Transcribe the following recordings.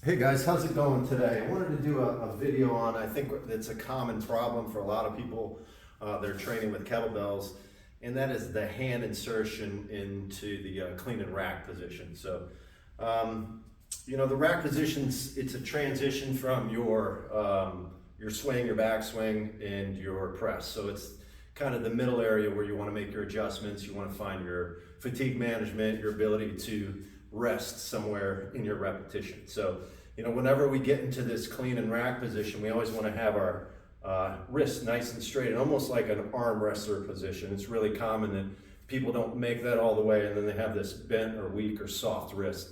Hey guys, how's it going today? I wanted to do a video on, I think it's a common problem for a lot of people that are training with kettlebells, and that is the hand insertion into the clean and rack position. So, the rack positions, it's a transition from your swing, your back swing, and your press. So it's kind of the middle area where you want to make your adjustments. You want to find your fatigue management, your ability to rest somewhere in your repetition. So, whenever we get into this clean and rack position, we always want to have our wrists nice and straight, and almost like an arm wrestler position. It's really common that people don't make that all the way, and then they have this bent or weak or soft wrist.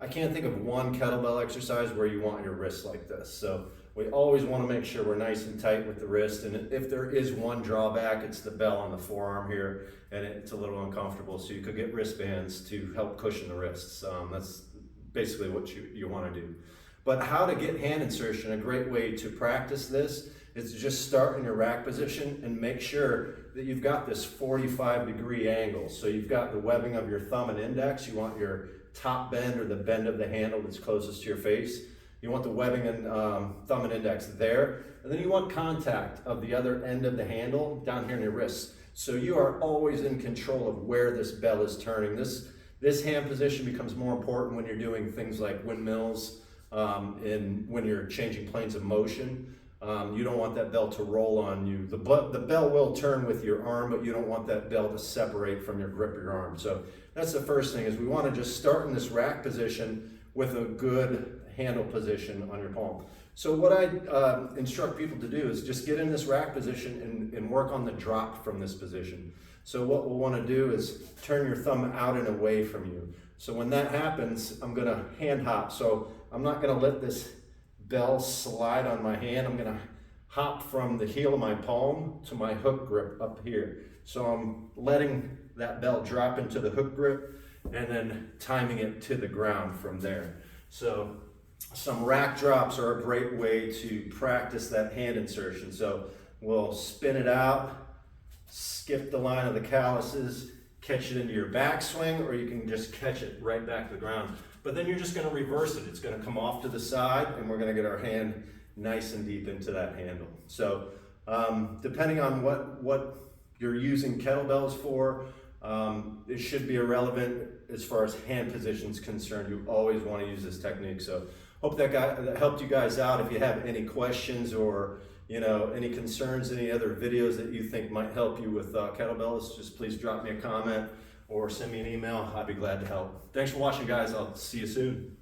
I can't think of one kettlebell exercise where you want your wrist like this. So we always want to make sure we're nice and tight with the wrist, and if there is one drawback, it's the bell on the forearm here, and it's a little uncomfortable, so you could get wristbands to help cushion the wrists. That's basically what you want to do. But how to get hand insertion, a great way to practice this is to just start in your rack position and make sure that you've got this 45-degree angle. So you've got the webbing of your thumb and index. You want your top bend, or the bend of the handle that's closest to your face. You want the webbing and thumb and index there. And then you want contact of the other end of the handle down here in your wrist. So you are always in control of where this bell is turning. This hand position becomes more important when you're doing things like windmills, and when you're changing planes of motion. You don't want that bell to roll on you. The bell will turn with your arm, but you don't want that bell to separate from your grip of your arm. So that's the first thing, is we want to just start in this rack position with a good handle position on your palm. So what I instruct people to do is just get in this rack position and work on the drop from this position. So what we'll want to do is turn your thumb out and away from you. So when that happens, I'm going to hand hop. So I'm not going to let this bell slide on my hand. I'm going to hop from the heel of my palm to my hook grip up here. So I'm letting that bell drop into the hook grip and then timing it to the ground from there. So some rack drops are a great way to practice that hand insertion. So we'll spin it out, skip the line of the calluses, catch it into your backswing, or you can just catch it right back to the ground. But then you're just going to reverse it. It's going to come off to the side, and we're going to get our hand nice and deep into that handle. So depending on what you're using kettlebells for, it should be irrelevant as far as hand position is concerned. You always want to use this technique. So hope that helped you guys out. If you have any questions or any concerns, any other videos that you think might help you with kettlebells, just please drop me a comment or send me an email. I'd be glad to help. Thanks for watching, guys. I'll see you soon.